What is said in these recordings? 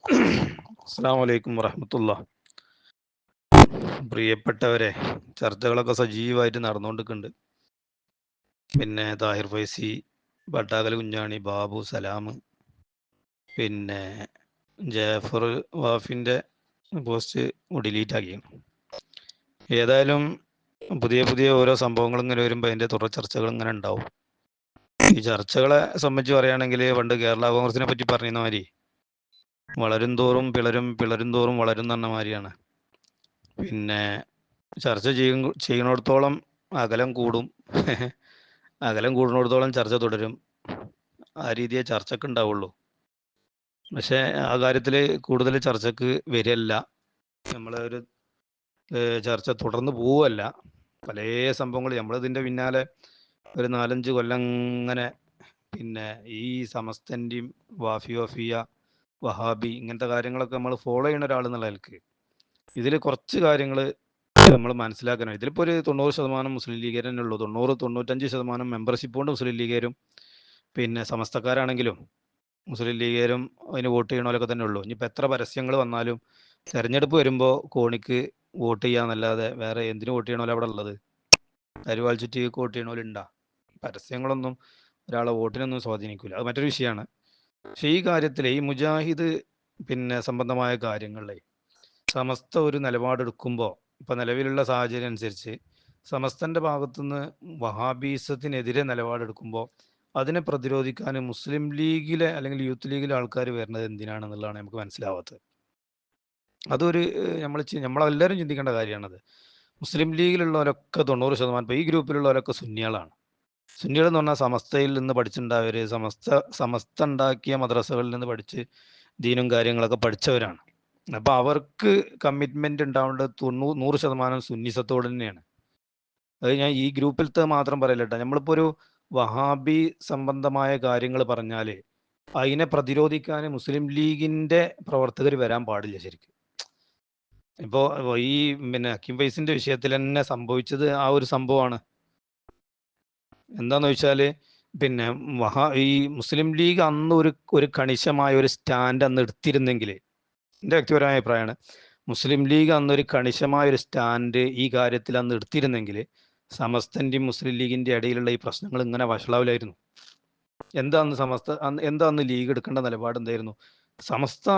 അസ്സലാമു അലൈക്കും വറഹ്മത്തുള്ളാഹി. പ്രിയപ്പെട്ടവരെ, ചർച്ചകളൊക്കെ സജീവമായിട്ട് നടന്നുകൊണ്ടിരിക്കുന്നുണ്ട്. പിന്നെ താഹിർ ഫൈസി, ബട്ടാകൽ കുഞ്ഞാണി, ബാബു സലാം, പിന്നെ ജാഫർ വാഫിൻ്റെ പോസ്റ്റ് ഡിലീറ്റ് ആക്കിയാണ്. ഏതായാലും പുതിയ പുതിയ ഓരോ സംഭവങ്ങൾ ഇങ്ങനെ വരുമ്പോൾ അതിൻ്റെ തുടർ ചർച്ചകൾ ഇങ്ങനെ ഉണ്ടാവും. ഈ ചർച്ചകളെ സംബന്ധിച്ച് പറയുകയാണെങ്കിൽ പണ്ട് കേരള കോൺഗ്രസിനെ പറ്റി പറയുന്ന മാതിരി വളരും തോറും പിളരും, പിളരും തോറും വളരും എന്ന് പറഞ്ഞ മാതിരിയാണ്. പിന്നെ ചർച്ച ചെയ്യുന്നിടത്തോളം അകലം കൂടും, അകലം കൂടുന്നിടത്തോളം ചർച്ച തുടരും. ആ രീതിയെ ചർച്ചക്ക് ഉണ്ടാവുള്ളൂ. പക്ഷേ ആ കാര്യത്തിൽ കൂടുതൽ ചർച്ചക്ക് വരില്ല. നമ്മളൊരു ചർച്ച തുടർന്ന് പോവുമല്ല. പല സംഭവങ്ങൾ നമ്മളിതിൻ്റെ പിന്നാലെ ഒരു 4-5 കൊല്ലം ഇങ്ങനെ പിന്നെ ഈ സമസ്തൻ്റെയും വാഫിയ വഹാബി ഇങ്ങനത്തെ കാര്യങ്ങളൊക്കെ നമ്മൾ ഫോളോ ചെയ്യുന്ന ഒരാൾ എന്നുള്ള നിലക്ക് ഇതിൽ കുറച്ച് കാര്യങ്ങൾ നമ്മൾ മനസ്സിലാക്കണം. ഇതിലിപ്പോൾ ഒരു 90% മുസ്ലിം ലീഗർ തന്നെ ഉള്ളൂ. 90-95% മെമ്പർഷിപ്പ് കൊണ്ട് മുസ്ലിം ലീഗരും പിന്നെ സമസ്തക്കാരാണെങ്കിലും മുസ്ലിം ലീഗരും അതിന് വോട്ട് ചെയ്യണമല്ലൊക്കെ തന്നെ ഉള്ളൂ. ഇനിയിപ്പോൾ എത്ര പരസ്യങ്ങൾ വന്നാലും തെരഞ്ഞെടുപ്പ് വരുമ്പോൾ കോണിക്ക് വോട്ട് ചെയ്യാന്നല്ലാതെ വേറെ എന്തിനു വോട്ട് ചെയ്യണമല്ലോ അവിടെ ഉള്ളത്? അരിവാൾ ചുറ്റിക്ക് വോട്ട് ചെയ്യണമല്ലുണ്ടാ? പരസ്യങ്ങളൊന്നും ഒരാളെ വോട്ടിനൊന്നും സ്വാധീനിക്കില്ല. അത് മറ്റൊരു വിഷയമാണ്. പക്ഷേ ഈ കാര്യത്തിൽ ഈ മുജാഹിദ് പിന്നെ സംബന്ധമായ കാര്യങ്ങളിലെ സമസ്ത ഒരു നിലപാടെടുക്കുമ്പോൾ ഇപ്പോൾ നിലവിലുള്ള സാഹചര്യം അനുസരിച്ച് സമസ്തൻ്റെ ഭാഗത്തുനിന്ന് വഹാബീസത്തിനെതിരെ നിലപാടെടുക്കുമ്പോൾ അതിനെ പ്രതിരോധിക്കാൻ മുസ്ലിം ലീഗിലെ അല്ലെങ്കിൽ യൂത്ത് ലീഗിലെ ആൾക്കാർ വരുന്നത് എന്തിനാണെന്നുള്ളതാണ് നമുക്ക് മനസ്സിലാവാത്തത്. അതൊരു നമ്മളെല്ലാവരും ചിന്തിക്കേണ്ട കാര്യമാണത്. മുസ്ലിം ലീഗിലുള്ളവരൊക്കെ 90% ഇപ്പോൾ ഈ ഗ്രൂപ്പിലുള്ളവരൊക്കെ സുന്നികളാണ്. സുന്നികൾ എന്ന് പറഞ്ഞാൽ സമസ്തയിൽ നിന്ന് പഠിച്ചിട്ടുണ്ടായവർ, സമസ്ത ഉണ്ടാക്കിയ മദ്രസകളിൽ നിന്ന് പഠിച്ച് ദീനും കാര്യങ്ങളൊക്കെ പഠിച്ചവരാണ്. അപ്പോൾ അവർക്ക് കമ്മിറ്റ്മെൻ്റ് ഉണ്ടാവേണ്ടത് 100% സുന്നിസത്തോട് തന്നെയാണ്. അത് ഞാൻ ഈ ഗ്രൂപ്പിലത്തെ മാത്രം പറയില്ല കേട്ടോ. നമ്മളിപ്പോൾ ഒരു വഹാബി സംബന്ധമായ കാര്യങ്ങൾ പറഞ്ഞാൽ അതിനെ പ്രതിരോധിക്കാൻ മുസ്ലിം ലീഗിൻ്റെ പ്രവർത്തകർ വരാൻ പാടില്ല. ശരിക്കും ഇപ്പോൾ ഈ പിന്നെ ഹക്കീം ഫൈസിൻ്റെ വിഷയത്തിൽ തന്നെ സംഭവിച്ചത് ആ ഒരു സംഭവമാണ്. എന്താണെന്ന് വെച്ചാൽ പിന്നെ ഈ മുസ്ലിം ലീഗ് അന്ന് ഒരു കണിശമായ ഒരു സ്റ്റാൻഡ് അന്ന് എടുത്തിരുന്നെങ്കിൽ, എൻ്റെ വ്യക്തിപരമായ അഭിപ്രായമാണ്, മുസ്ലിം ലീഗ് അന്നൊരു കണിശമായ ഒരു സ്റ്റാൻഡ് ഈ കാര്യത്തിൽ അന്ന് എടുത്തിരുന്നെങ്കിൽ സമസ്തൻ്റെയും മുസ്ലിം ലീഗിൻ്റെ ഇടയിലുള്ള ഈ പ്രശ്നങ്ങൾ ഇങ്ങനെ വഷളാവില്ലായിരുന്നു. എന്താന്ന് ലീഗ് എടുക്കേണ്ട നിലപാട് എന്തായിരുന്നു? സമസ്ത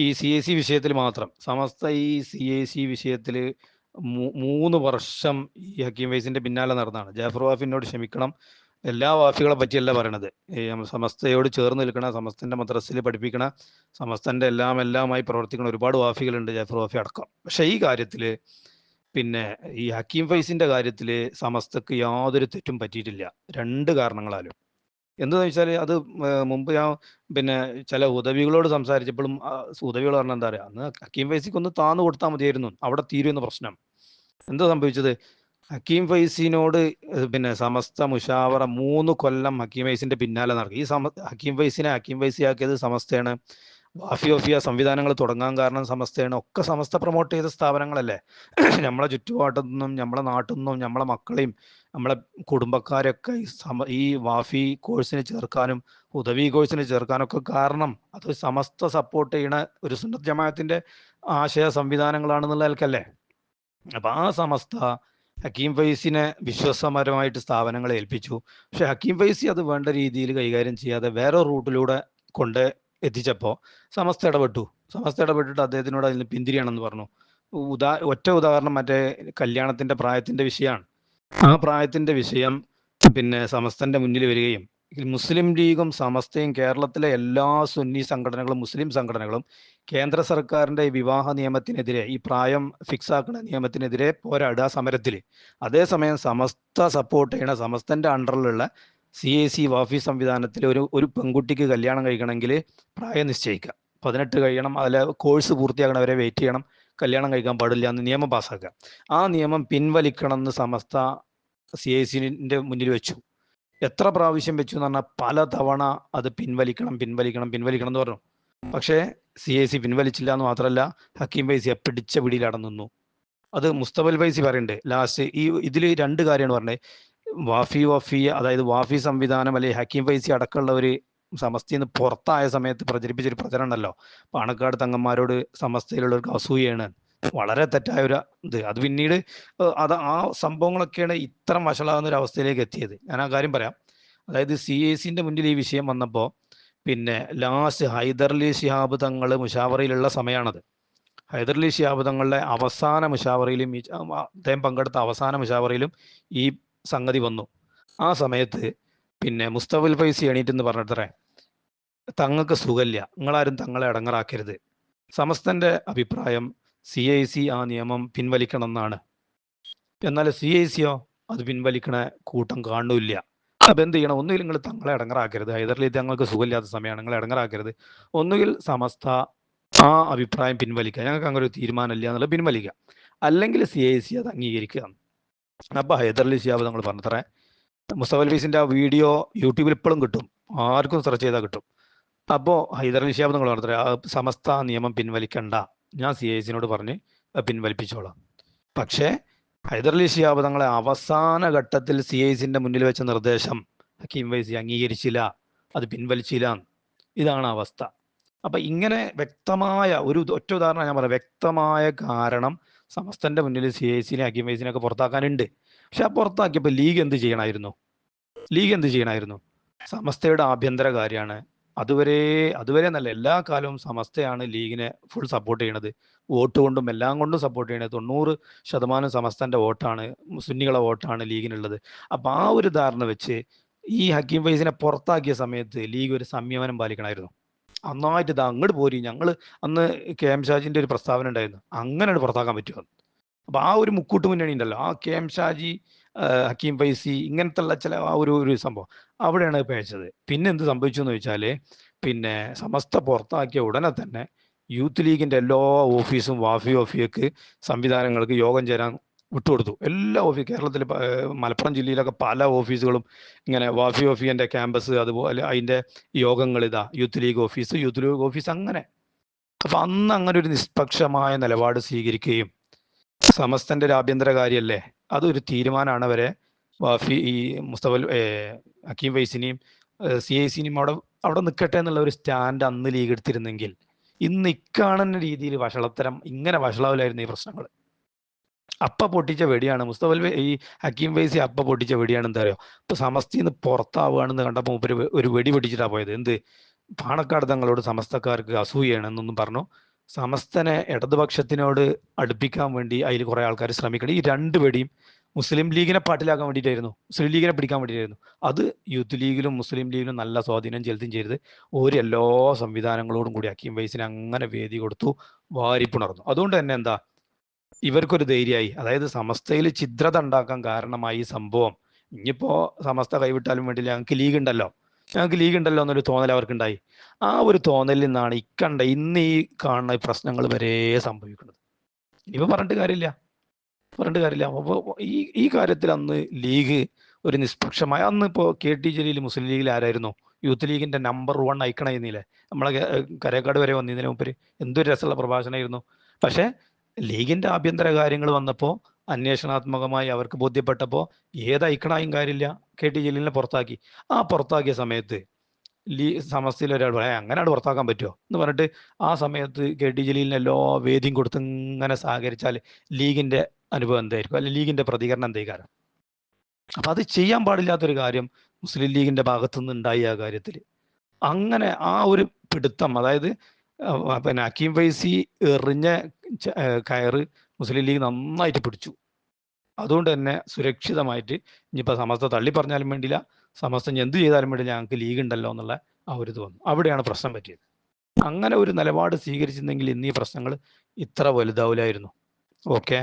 ഈ CAC വിഷയത്തിൽ മാത്രം സമസ്ത ഈ CAC വിഷയത്തിൽ 3 വർഷം ഈ ഹക്കീം ഫൈസിൻ്റെ പിന്നാലെ നടന്നതാണ്. ജാഫർ വാഫിനോട് ക്ഷമിക്കണം, എല്ലാ വാഫികളെ പറ്റിയല്ല പറയണത്. സമസ്തയോട് ചേർന്ന് നിൽക്കണ, സമസ്തൻ്റെ മദ്രസയിൽ പഠിപ്പിക്കണ, സമസ്തൻ്റെ എല്ലാമായി പ്രവർത്തിക്കുന്ന ഒരുപാട് വാഫികളുണ്ട്, ജാഫർ വാഫി അടക്കം. പക്ഷേ ഈ കാര്യത്തിൽ പിന്നെ ഈ ഹക്കീം ഫൈസിൻ്റെ കാര്യത്തിൽ സമസ്തക്ക് യാതൊരു തെറ്റും പറ്റിയിട്ടില്ല, 2 കാരണങ്ങളാലും. എന്താണെന്ന് വെച്ചാൽ അത് മുമ്പ് ഞാൻ പിന്നെ ചില ഉദവികളോട് സംസാരിച്ചപ്പോഴും ഉദവികൾ പറഞ്ഞാൽ എന്താ പറയുക, അന്ന് ഹക്കീം ഫൈസിക്ക് ഒന്ന് താന്നു കൊടുത്താൽ മതിയായിരുന്നു, അവിടെ തീരുമെന്ന പ്രശ്നം. എന്താ സംഭവിച്ചത്? ഹക്കീം ഫൈസിനോട് പിന്നെ സമസ്ത മുഷാവറ 3 കൊല്ലം ഹക്കീം ഫൈസിന്റെ പിന്നാലെ നടക്കും. ഹക്കീം ഫൈസിയാക്കിയത് സമസ്തയാണ്. വാഫിയ സംവിധാനങ്ങൾ തുടങ്ങാൻ കാരണം സമസ്തയാണ്. ഒക്കെ സമസ്ത പ്രൊമോട്ട് ചെയ്ത സ്ഥാപനങ്ങളല്ലേ. നമ്മളെ ചുറ്റുപാട്ടിൽ നിന്നും നമ്മളെ നാട്ടിൽ നിന്നും നമ്മളെ മക്കളെയും നമ്മളെ കുടുംബക്കാരൊക്കെ ഈ വാഫി കോഴ്സിന് ചേർക്കാനും ഉദവി കോഴ്സിന് ചേർക്കാനൊക്കെ കാരണം അത് സമസ്ത സപ്പോർട്ട് ചെയ്യണ ഒരു സുന്നത്ത് ജമാഅത്തിന്റെ ആശയ സംവിധാനങ്ങളാണെന്നുള്ള നിലക്കല്ലേ. അപ്പം ആ സമസ്ത ഹക്കീം ഫൈസിനെ വിശ്വാസപരമായിട്ട് സ്ഥാപനങ്ങളെ ഏൽപ്പിച്ചു. പക്ഷെ ഹക്കീം ഫൈസി അത് വേണ്ട രീതിയിൽ കൈകാര്യം ചെയ്യാതെ വേറെ റൂട്ടിലൂടെ കൊണ്ട് എത്തിച്ചപ്പോൾ സമസ്ത ഇടപെട്ടിട്ട് അദ്ദേഹത്തിനോട് അതിൽ പിന്തിരിയണമെന്ന് പറഞ്ഞു. ഒറ്റ ഉദാഹരണം മറ്റേ കല്യാണത്തിന്റെ പ്രായത്തിന്റെ വിഷയമാണ്. ആ പ്രായത്തിന്റെ വിഷയം പിന്നെ സമസ്തന്റെ മുന്നിൽ വരികയും മുസ്ലിം ലീഗും സമസ്തയും കേരളത്തിലെ എല്ലാ സുന്നി സംഘടനകളും മുസ്ലിം സംഘടനകളും കേന്ദ്ര സർക്കാരിന്റെ ഈ വിവാഹ നിയമത്തിനെതിരെ, ഈ പ്രായം ഫിക്സ് ആക്കുന്ന നിയമത്തിനെതിരെ പോരാടുക സമരത്തിൽ. അതേസമയം സമസ്ത സപ്പോർട്ട് ചെയ്യണ സമസ്തന്റെ അണ്ടറിലുള്ള CAC വാഫി സംവിധാനത്തിൽ ഒരു പെൺകുട്ടിക്ക് കല്യാണം കഴിക്കണമെങ്കിൽ പ്രായം നിശ്ചയിക്കുക, 18 കഴിയണം, അതിൽ കോഴ്സ് പൂർത്തിയാക്കണവരെ വെയിറ്റ് ചെയ്യണം, കല്യാണം കഴിക്കാൻ പാടില്ല എന്ന് നിയമം പാസ്സാക്കുക. ആ നിയമം പിൻവലിക്കണം എന്ന് സമസ്ത CACന്റെ മുന്നിൽ വെച്ചു. എത്ര പ്രാവശ്യം വെച്ചു എന്ന് പറഞ്ഞാൽ പല തവണ അത് പിൻവലിക്കണം എന്ന് പറഞ്ഞു. പക്ഷേ CAC പിൻവലിച്ചില്ല എന്ന് മാത്രമല്ല, ഹക്കീം ഫൈസി പിടിച്ച പിടിയിൽ അടന്നു. അത് മുസ്തഫൽ ഫൈസി പറയുന്നുണ്ട് ലാസ്റ്റ്. ഇതിൽ 2 കാര്യമാണ് പറഞ്ഞത്. വാഫി അതായത് വാഫി സംവിധാനം അല്ലെങ്കിൽ ഹക്കീം ഫൈസി അടക്കമുള്ളവർ സമസ്തയിൽ പുറത്തായ സമയത്ത് പ്രചരിപ്പിച്ചൊരു പ്രചരണം ഉണ്ടല്ലോ, പാണക്കാട് തങ്ങന്മാരോട് സമസ്തയിലുള്ളവർക്ക് അസൂയാണ്. വളരെ തെറ്റായ ഒരു അത് പിന്നീട് അത് ആ സംഭവങ്ങളൊക്കെയാണ് ഇത്തരം വഷളാകുന്ന ഒരു അവസ്ഥയിലേക്ക് എത്തിയത്. ഞാൻ ആ കാര്യം പറയാം. അതായത് CACന്റെ മുന്നിൽ ഈ വിഷയം വന്നപ്പോൾ പിന്നെ ലാസ്റ്റ് ഹൈദർലി ശിഹാബ് തങ്ങൾ മുഷാവറയിലുള്ള സമയമാണത്. ഹൈദർലി ശിഹാബ് തങ്ങളുടെ അവസാന മുഷാവറയിലും അദ്ദേഹം പങ്കെടുത്ത അവസാന മുഷാവറയിലും ഈ സംഗതി വന്നു. ആ സമയത്ത് പിന്നെ മുസ്തഫുൽ ഫൈസി എണീറ്റെന്ന് പറഞ്ഞിട്ടേ, തങ്ങൾക്ക് സുഖമില്ല, നിങ്ങളാരും തങ്ങളെ ഇടങ്ങറാക്കരുത്. സമസ്തന്റെ അഭിപ്രായം CIC ആ നിയമം പിൻവലിക്കണം എന്നാണ്. എന്നാൽ CICയോ അത് പിൻവലിക്കണ കൂട്ടം കാണുന്നില്ല. അപ്പം എന്ത് ചെയ്യണം? ഒന്നുകിൽ നിങ്ങൾ തങ്ങളെ ഇടങ്ങറാക്കരുത്, ഹൈദർലി തങ്ങൾക്ക് സുഖമില്ലാത്ത സമയമാണ്, നിങ്ങൾ ഇടങ്ങറാക്കരുത്. ഒന്നുകിൽ സമസ്ത ആ അഭിപ്രായം പിൻവലിക്കുക, ഞങ്ങൾക്ക് അങ്ങനെ ഒരു തീരുമാനമില്ല എന്നുള്ളത് പിൻവലിക്കുക, അല്ലെങ്കിൽ CIC അത് അംഗീകരിക്കുക. അപ്പോൾ ഹൈദർലി ശിഹാബ് തങ്ങൾ പറഞ്ഞത്രേ, മുസ്തഫൽ ഫൈസിന്റെ ആ വീഡിയോ യൂട്യൂബിൽ ഇപ്പോഴും കിട്ടും, ആർക്കും സെർച്ച് ചെയ്താൽ കിട്ടും. അപ്പോൾ ഹൈദർലി ശിഹാബ് തങ്ങൾ പറഞ്ഞത്രേ, ആ സമസ്ത നിയമം പിൻവലിക്കണ്ട, ഞാൻ CICനോട് പറഞ്ഞ് പിൻവലിപ്പിച്ചോളാം. പക്ഷേ ഹൈദർലി ശിഹാബ് തങ്ങളെ അവസാന ഘട്ടത്തിൽ CICന്റെ മുന്നിൽ വെച്ച നിർദ്ദേശം ഹക്കീം ഫൈസി അംഗീകരിച്ചില്ല, അത് പിൻവലിച്ചില്ല. ഇതാണ് അവസ്ഥ. അപ്പൊ ഇങ്ങനെ വ്യക്തമായ ഒരു ഒറ്റ ഉദാഹരണം ഞാൻ പറയാം. വ്യക്തമായ കാരണം സമസ്തന്റെ മുന്നിൽ CICനെ ഹക്കീം ഫൈസിനെ ഒക്കെ പുറത്താക്കാനുണ്ട്. പക്ഷെ ആ പുറത്താക്കിയപ്പോൾ ലീഗ് എന്ത് ചെയ്യണമായിരുന്നു? സമസ്തയുടെ ആഭ്യന്തര കാര്യമാണ്. അതുവരെ എന്നല്ല, എല്ലാ കാലവും സമസ്തയാണ് ലീഗിനെ ഫുൾ സപ്പോർട്ട് ചെയ്യണത്. വോട്ട് കൊണ്ടും എല്ലാം കൊണ്ടും സപ്പോർട്ട് ചെയ്യണത്. 90% സമസ്തന്റെ വോട്ടാണ്, സുന്നികളെ വോട്ടാണ് ലീഗിനുള്ളത്. അപ്പൊ ആ ഒരു ധാരണ വെച്ച് ഈ ഹക്കീം ഫൈസിനെ പുറത്താക്കിയ സമയത്ത് ലീഗ് ഒരു സംയമനം പാലിക്കണമായിരുന്നു. നന്നായിട്ട് ഇതാ അങ്ങോട്ട് പോരി, ഞങ്ങൾ അന്ന് KM ഷാജിന്റെ ഒരു പ്രസ്താവന ഉണ്ടായിരുന്നു, അങ്ങനെ പുറത്താക്കാൻ പറ്റുമോ. അപ്പൊ ആ ഒരു മുക്കൂട്ട് മുന്നണി ഉണ്ടല്ലോ, ആ KM ഷാജി, ഹക്കീം ഫൈസി, ഇങ്ങനത്തെ ഉള്ള ചില ആ ഒരു സംഭവം അവിടെയാണ് പേച്ചത്. പിന്നെ എന്ത് സംഭവിച്ചു എന്ന് വെച്ചാല്, പിന്നെ സമസ്ത പുറത്താക്കിയ ഉടനെ തന്നെ യൂത്ത് ലീഗിന്റെ എല്ലാ ഓഫീസും വാഫിക്ക് സംവിധാനങ്ങൾക്ക് യോഗം ചേരാൻ വിട്ടുകൊടുത്തു. എല്ലാ ഓഫീസ് കേരളത്തിൽ മലപ്പുറം ജില്ലയിലൊക്കെ പല ഓഫീസുകളും ഇങ്ങനെ വാഫിന്റെ ക്യാമ്പസ്, അതുപോലെ അതിന്റെ യോഗങ്ങൾ, ഇതാ യൂത്ത് ലീഗ് ഓഫീസ് അങ്ങനെ. അപ്പൊ അന്ന് അങ്ങനെ ഒരു നിഷ്പക്ഷമായ നിലപാട് സ്വീകരിക്കുകയും, സമസ്തന്റെ ഒരു ആഭ്യന്തര കാര്യമല്ലേ, അതൊരു തീരുമാനമാണ് അവരെ ഈ മുസ്തഫൽ ഹക്കീം ഫൈസിനെയും CICനെയും അവിടെ നിൽക്കട്ടെ എന്നുള്ള ഒരു സ്റ്റാൻഡ് അന്ന് ലീഗ് എടുത്തിരുന്നെങ്കിൽ ഇന്ന് ഇക്കാണുന്ന രീതിയിൽ ഇങ്ങനെ വഷളാവില്ലായിരുന്നു ഈ പ്രശ്നങ്ങൾ. പൊട്ടിച്ച വെടിയാണ് ഈ ഹക്കീം ഫൈസി പൊട്ടിച്ച വെടിയാണ്. എന്താ പറയുക, ഇപ്പൊ സമസ്തന്ന് പുറത്താവുകയാണെന്ന് കണ്ടപ്പോൾ മൂപ്പര് ഒരു വെടി പൊട്ടിച്ചിട്ടാ പോയത്. എന്ത്, പാണക്കാട് തങ്ങളോട് സമസ്തക്കാർക്ക് അസൂയാണെന്നൊന്നും പറഞ്ഞു സമസ്തനെ ഇടതുപക്ഷത്തിനോട് അടുപ്പിക്കാൻ വേണ്ടി അതിൽ കുറെ ആൾക്കാർ ശ്രമിക്കണം. ഈ രണ്ട് വെടിയും മുസ്ലിം ലീഗിനെ പാട്ടിലാക്കാൻ വേണ്ടിയിട്ടായിരുന്നു, മുസ്ലിം ലീഗിനെ പിടിക്കാൻ വേണ്ടിയിട്ടായിരുന്നു. അത് യൂത്ത് ലീഗിലും മുസ്ലിം ലീഗിലും നല്ല സ്വാധീനം ചെലുത്തുകയും ചെയ്തത് ഒരു എല്ലാ സംവിധാനങ്ങളോടും കൂടി ഹക്കീം ഫൈസിന് അങ്ങനെ വേദി കൊടുത്തു, വാരിപ്പുണർന്നു. അതുകൊണ്ട് തന്നെ എന്താ, ഇവർക്കൊരു ധൈര്യമായി. അതായത് സമസ്തയിൽ ഛിദ്രത ഉണ്ടാക്കാൻ കാരണമായി ഈ സംഭവം. ഇനിയിപ്പോ സമസ്ത കൈവിട്ടാലും വേണ്ടില്ല, ഞങ്ങൾക്ക് ലീഗ് ഉണ്ടല്ലോ എന്നൊരു തോന്നൽ അവർക്കുണ്ടായി. ആ ഒരു തോന്നലിൽ നിന്നാണ് ഇന്ന് ഈ കാണുന്ന പ്രശ്നങ്ങൾ വരെ സംഭവിക്കുന്നത്. ഇനിയിപ്പോ പറഞ്ഞിട്ട് കാര്യമില്ല. അപ്പോൾ ഈ കാര്യത്തിൽ അന്ന് ലീഗ് ഒരു നിഷ്പക്ഷമായ, അന്ന് ഇപ്പോൾ KT ജലീൽ മുസ്ലിം ലീഗിൽ ആരായിരുന്നു? യൂത്ത് ലീഗിന്റെ നമ്പർ 1 ഐക്കണായിരുന്നില്ലേ? നമ്മളെ കരേക്കാട് വരെ വന്നതിന് മുമ്പ് എന്തൊരു രസമുള്ള പ്രഭാഷണമായിരുന്നു. പക്ഷെ ലീഗിന്റെ ആഭ്യന്തര കാര്യങ്ങൾ വന്നപ്പോൾ അന്വേഷണാത്മകമായി അവർക്ക് ബോധ്യപ്പെട്ടപ്പോൾ ഏത് ഐക്കണായും കാര്യമില്ല, KT ജലീലിനെ പുറത്താക്കി. പുറത്താക്കിയ സമയത്ത് സമസ്തയിൽ ഒരാൾ പറയാം അങ്ങനെ പുറത്താക്കാൻ പറ്റുമോ എന്ന് പറഞ്ഞിട്ട് ആ സമയത്ത് KT ജലീലിന് എല്ലാ വേദിയും കൊടുത്ത് ഇങ്ങനെ സഹകരിച്ചാൽ ലീഗിന്റെ അനുഭവം എന്തായിരിക്കും, അല്ലെങ്കിൽ ലീഗിന്റെ പ്രതികരണം എന്തായിരിക്കും? അപ്പൊ അത് ചെയ്യാൻ പാടില്ലാത്തൊരു കാര്യം മുസ്ലിം ലീഗിന്റെ ഭാഗത്തുനിന്ന് ഉണ്ടായി. ആ കാര്യത്തിൽ അങ്ങനെ ആ ഒരു പിടുത്തം, അതായത് പിന്നെ ഹക്കീം ഫൈസി എറിഞ്ഞ കയറ് മുസ്ലിം ലീഗ് നന്നായിട്ട് പിടിച്ചു. അതുകൊണ്ട് തന്നെ സുരക്ഷിതമായിട്ട് ഇനിയിപ്പോൾ സമസ്ത തള്ളി പറഞ്ഞാലും വേണ്ടില്ല, സമസ്ത എന്ത് ചെയ്താലും വേണ്ടില്ല, ഞങ്ങൾക്ക് ലീഗ് ഉണ്ടല്ലോ എന്നുള്ള ആ ഒരു ഇത് വന്നു. അവിടെയാണ് പ്രശ്നം പറ്റിയത്. അങ്ങനെ ഒരു നിലപാട് സ്വീകരിച്ചിരുന്നെങ്കിൽ ഇന്ന് ഈ പ്രശ്നങ്ങൾ ഇത്ര വലുതാവില്ലായിരുന്നു. ഓക്കെ,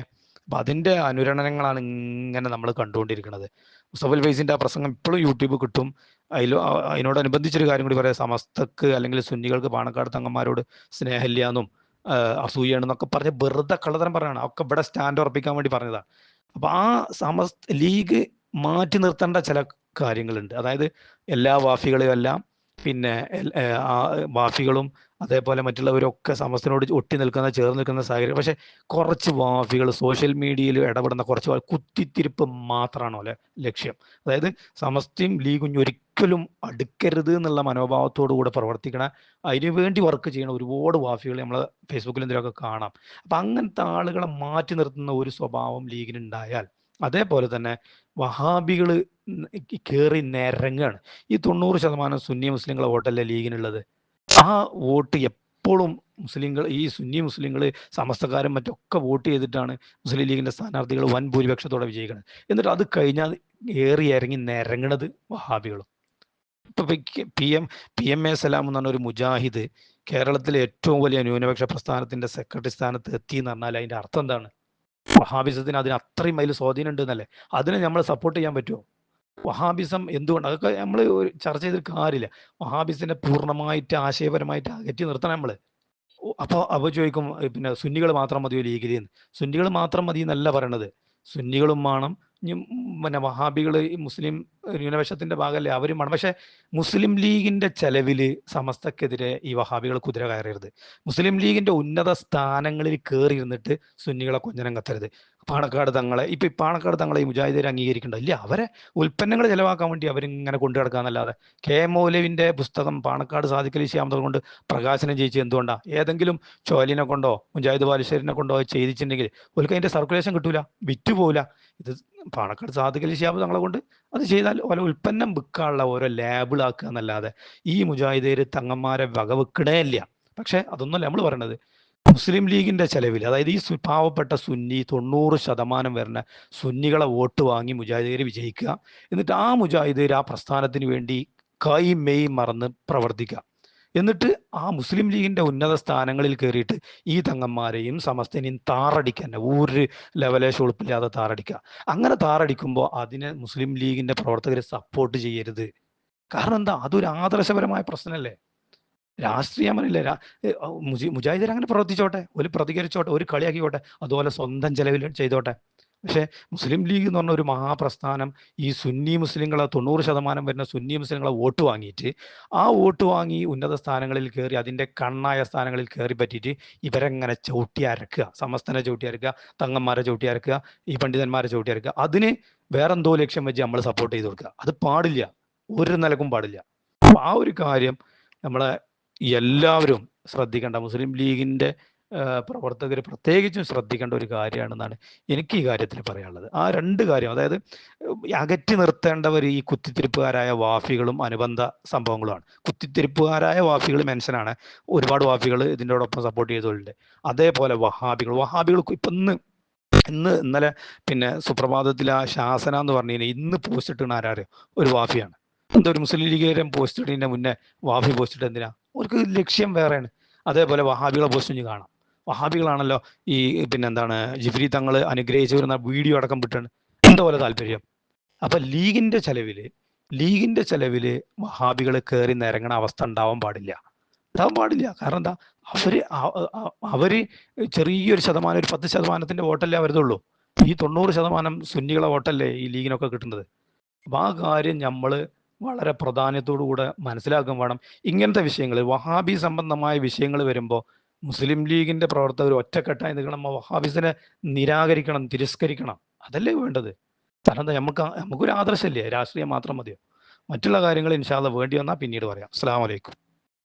അപ്പൊ അതിന്റെ അനുരണനങ്ങളാണ് ഇങ്ങനെ നമ്മൾ കണ്ടുകൊണ്ടിരിക്കുന്നത്. മുസ്തഫൽ ഫൈസിന്റെ ആ പ്രസംഗം ഇപ്പോഴും യൂട്യൂബ് കിട്ടും. അതിനോടനുബന്ധിച്ചൊരു കാര്യം കൂടി പറയാം, സമസ്തക്ക് അല്ലെങ്കിൽ സുന്നികൾക്ക് പാണക്കാട് തങ്ങന്മാരോട് സ്നേഹമില്ലാന്നും അസൂയാണെന്നൊക്കെ പറഞ്ഞ് വെറുതെ കള്ളതരം പറയാണ്. ഒക്കെ ഇവിടെ സ്റ്റാൻഡ് ഉറപ്പിക്കാൻ വേണ്ടി പറഞ്ഞതാണ്. അപ്പൊ ആ ലീഗ് മാറ്റി നിർത്തേണ്ട ചില കാര്യങ്ങളുണ്ട്. അതായത് എല്ലാ വാഫികളെയും എല്ലാം പിന്നെ വാഫികളും അതേപോലെ മറ്റുള്ളവരൊക്കെ സമസ്തനോട് ഒട്ടി നിൽക്കുന്ന ചേർന്ന് നിൽക്കുന്ന സാഹചര്യം. പക്ഷെ കുറച്ച് വാഫികൾ സോഷ്യൽ മീഡിയയിൽ ഇടപെടുന്ന കുറച്ച് കുത്തിത്തിരിപ്പ് മാത്രമാണോ അല്ലെ ലക്ഷ്യം. അതായത് സമസ്തയും ലീഗും ഒരിക്കലും അടുക്കരുത് എന്നുള്ള മനോഭാവത്തോടു കൂടെ പ്രവർത്തിക്കണ, അതിനുവേണ്ടി വർക്ക് ചെയ്യണ ഒരുപാട് വാഫികൾ നമ്മൾ ഫേസ്ബുക്കിൽ എന്തെങ്കിലുമൊക്കെ കാണാം. അപ്പം അങ്ങനത്തെ ആളുകളെ മാറ്റി നിർത്തുന്ന ഒരു സ്വഭാവം ലീഗിനുണ്ടായാൽ, അതേപോലെ തന്നെ വഹാബികൾ കയറി നിരങ്ങാണ്. ഈ 90% സുന്നി മുസ്ലിങ്ങളെ വോട്ടല്ലേ ലീഗിനുള്ളത്. ആ വോട്ട് എപ്പോഴും ഈ സുന്നി മുസ്ലിങ്ങൾ സമസ്തക്കാരും മറ്റൊക്കെ വോട്ട് ചെയ്തിട്ടാണ് മുസ്ലിം ലീഗിന്റെ സ്ഥാനാർത്ഥികൾ വൻ ഭൂരിപക്ഷത്തോടെ വിജയിക്കുന്നത്. എന്നിട്ട് അത് കഴിഞ്ഞാൽ ഏറി ഇറങ്ങി നിരങ്ങണത് വഹാബികളും. ഇപ്പൊ പി എം എ സലാം എന്ന് പറഞ്ഞ ഒരു മുജാഹിദ് കേരളത്തിലെ ഏറ്റവും വലിയ ന്യൂനപക്ഷ പ്രസ്ഥാനത്തിന്റെ സെക്രട്ടറി സ്ഥാനത്ത് എത്തി എന്ന് പറഞ്ഞാൽ അതിന്റെ അർത്ഥം എന്താണ്? വഹാബിസത്തിന് അതിന് അത്രയും അതിൽ സ്വാധീനം ഉണ്ട് എന്നല്ലേ. അതിനെ നമ്മൾ സപ്പോർട്ട് ചെയ്യാൻ പറ്റുമോ? വഹാബിസം എന്തുകൊണ്ട്, അതൊക്കെ നമ്മൾ ചർച്ച ചെയ്തിട്ട് കാര്യമില്ല. വഹാബിസിനെ പൂർണ്ണമായിട്ട് ആശയപരമായിട്ട് അകറ്റി നിർത്തണം നമ്മൾ. അപ്പോൾ ചോദിക്കും പിന്നെ സുന്നികൾ മാത്രം മതിയോ ലീഗിൽ എന്ന്. സുന്നികൾ മാത്രം മതി എന്നല്ല പറയണത്, സുന്നികളും വേണം. പിന്നെ വഹാബികൾ ഈ മുസ്ലിം ന്യൂനപക്ഷത്തിന്റെ ഭാഗമല്ലേ, അവരും വേണം. പക്ഷെ മുസ്ലിം ലീഗിന്റെ ചെലവില് സമസ്തക്കെതിരെ ഈ വഹാബികൾ കുതിര കയറരുത്. മുസ്ലിം ലീഗിന്റെ ഉന്നത സ്ഥാനങ്ങളിൽ കയറി ഇരുന്നിട്ട് സുന്നികളെ കൊഞ്ഞനം കത്തരുത്. പാണക്കാട് തങ്ങളെ ഈ മുജാഹിദീർ അംഗീകരിക്കണ്ട ഇല്ല. അവരെ ഉൽപ്പന്നങ്ങൾ ചെലവാക്കാൻ വേണ്ടി അവരിങ്ങനെ കൊണ്ടു നടക്കാന്നല്ലാതെ. കെ എം മൗലവിന്റെ പുസ്തകം പാണക്കാട് സാദിഖ് അലി ശിഹാബ് കൊണ്ട് പ്രകാശനം ചെയ്യിച്ച് എന്തുകൊണ്ടാ? ഏതെങ്കിലും ചോലിനെ കൊണ്ടോ മുജാഹിദ് ബാലുശ്ശേരിനെ കൊണ്ടോ ചെയ്തിട്ടുണ്ടെങ്കിൽ ഓർക്ക് അതിന്റെ സർക്കുലേഷൻ കിട്ടൂല, വിറ്റുപോല. ഇത് പാണക്കാട് സാദിഖ് അലി ശിഹാബ് തങ്ങളെ കൊണ്ട് അത് ചെയ്താൽ ഓരോ ഉൽപ്പന്നം വിൽക്കാനുള്ള ഓരോ ലാബിളാക്കുക എന്നല്ലാതെ ഈ മുജാഹിദീര് തങ്ങന്മാരെ വകവെക്കണേ ഇല്ല. പക്ഷെ അതൊന്നുമല്ല നമ്മൾ പറയണത്. മുസ്ലിം ലീഗിന്റെ ചെലവിൽ, അതായത് ഈ പാവപ്പെട്ട സുന്നി 90% വരുന്ന സുന്നികളെ വോട്ട് വാങ്ങി മുജാഹിദീര് വിജയിക്കുക. എന്നിട്ട് ആ മുജാഹിദീര് ആ പ്രസ്ഥാനത്തിന് വേണ്ടി കൈ മെയ് മറന്ന് പ്രവർത്തിക്കുക. എന്നിട്ട് ആ മുസ്ലിം ലീഗിന്റെ ഉന്നത സ്ഥാനങ്ങളിൽ കയറിയിട്ട് ഈ തങ്ങന്മാരെയും സമസ്തനെയും താറടിക്കുക, ഒരു ലെവലേശം ഉൾപ്പില്ലാതെ താറടിക്കുക. അങ്ങനെ താറടിക്കുമ്പോൾ അതിനെ മുസ്ലിം ലീഗിന്റെ പ്രവർത്തകരെ സപ്പോർട്ട് ചെയ്യരുത്. കാരണം എന്താ? അതൊരു ആദർശപരമായ പ്രശ്നമല്ലേ. രാഷ്ട്രീയമല്ല. മുജാഹിദീർ അങ്ങനെ പ്രവർത്തിച്ചോട്ടെ, ഒരു പ്രതികരിച്ചോട്ടെ, ഒരു കളിയാക്കിക്കോട്ടെ, അതുപോലെ സ്വന്തം ചെലവിൽ ചെയ്തോട്ടെ. പക്ഷേ മുസ്ലിം ലീഗ് എന്ന് പറഞ്ഞ ഒരു മഹാപ്രസ്ഥാനം ഈ സുന്നി മുസ്ലിങ്ങളെ 90% വരുന്ന സുന്നി മുസ്ലിങ്ങളെ വോട്ട് വാങ്ങിയിട്ട് ആ വോട്ട് വാങ്ങി ഉന്നത സ്ഥാനങ്ങളിൽ കയറി അതിൻ്റെ കണ്ണായ സ്ഥാനങ്ങളിൽ കയറി പറ്റിയിട്ട് ഇവരെങ്ങനെ ചവിട്ടി അരക്കുക, സമസ്തനെ ചവിട്ടി അരക്കുക, തങ്ങന്മാരെ ചവിട്ടി അരക്കുക, ഈ പണ്ഡിതന്മാരെ ചവിട്ടി അരക്കുക. അതിന് വേറെന്തോ ലക്ഷ്യം വെച്ച് നമ്മൾ സപ്പോർട്ട് ചെയ്ത് കൊടുക്കുക. അത് പാടില്ല, ഒരു നിലക്കും പാടില്ല. ആ ഒരു കാര്യം നമ്മളെ എല്ലാവരും ശ്രദ്ധിക്കേണ്ട, മുസ്ലിം ലീഗിന്റെ പ്രവർത്തകർ പ്രത്യേകിച്ചും ശ്രദ്ധിക്കേണ്ട ഒരു കാര്യമാണെന്നാണ് എനിക്ക് ഈ കാര്യത്തിൽ പറയാനുള്ളത്. ആ രണ്ട് കാര്യം, അതായത് അകറ്റി നിർത്തേണ്ടവർ ഈ കുത്തിത്തിരിപ്പുകാരായ വാഫികളും അനുബന്ധ സംഭവങ്ങളുമാണ്. കുത്തിത്തിരിപ്പുകാരായ വാഫികൾ മെൻഷനാണ്, ഒരുപാട് വാഫികൾ ഇതിൻ്റെയോടൊപ്പം സപ്പോർട്ട് ചെയ്തിട്ടുണ്ട്. അതേപോലെ വഹാബികൾ ഇപ്പം ഇന്നലെ പിന്നെ സുപ്രഭാതത്തിൽ ആ ശാസന എന്ന് പറഞ്ഞു കഴിഞ്ഞാൽ ഇന്ന് പോസ്റ്റ് ഇട്ടുന്ന ആരാറ് ഒരു വാഫിയാണ്. എന്തോ ഒരു മുസ്ലിം ലീഗുകാരൻ പോസ്റ്റ് ഇട്ടതിൻ്റെ മുന്നേ വാഫി പോസ്റ്റ് ഇട്ട് എന്തിനാ? അവർക്ക് ലക്ഷ്യം വേറെയാണ്. അതേപോലെ വഹാബികളെ പോസ്റ്റ് ഇനി കാണാം. വഹാബികളാണല്ലോ ഈ എന്താണ് ജിഫ്രി തങ്ങൾ അനുഗ്രഹിച്ചു വരുന്ന വീഡിയോ അടക്കം വിട്ടാണ്. എന്താ താല്പര്യം? അപ്പൊ ലീഗിന്റെ ചെലവില് വഹാബികൾ കയറി നിരങ്ങണ അവസ്ഥ ഉണ്ടാവാൻ പാടില്ല. കാരണം എന്താ? അവര് ചെറിയൊരു ശതമാനം, ഒരു 10% വോട്ടല്ലേ അവരുതുള്ളൂ. ഈ 90% സുന്നികളെ വോട്ടല്ലേ ഈ ലീഗിനൊക്കെ കിട്ടുന്നത്. അപ്പൊ ആ കാര്യം നമ്മൾ വളരെ പ്രാധാന്യത്തോടു കൂടെ മനസ്സിലാക്കാൻ വേണം. ഇങ്ങനത്തെ വിഷയങ്ങൾ, വഹാബി സംബന്ധമായ വിഷയങ്ങൾ വരുമ്പോൾ മുസ്ലിം ലീഗിന്റെ പ്രവർത്തകർ ഒറ്റക്കെട്ടായി നിൽക്കണം, വഹാബിസിനെ നിരാകരിക്കണം, തിരസ്കരിക്കണം. അതല്ലേ വേണ്ടത്. കാരണം എന്താ? നമുക്കൊരു ആദർശമില്ലേ? രാഷ്ട്രീയം മാത്രം മതിയോ? മറ്റുള്ള കാര്യങ്ങൾ ഇൻഷാ അല്ലാഹ് വേണ്ടി വന്നാൽ പിന്നീട് പറയാം. അസ്സലാമു അലൈക്കും.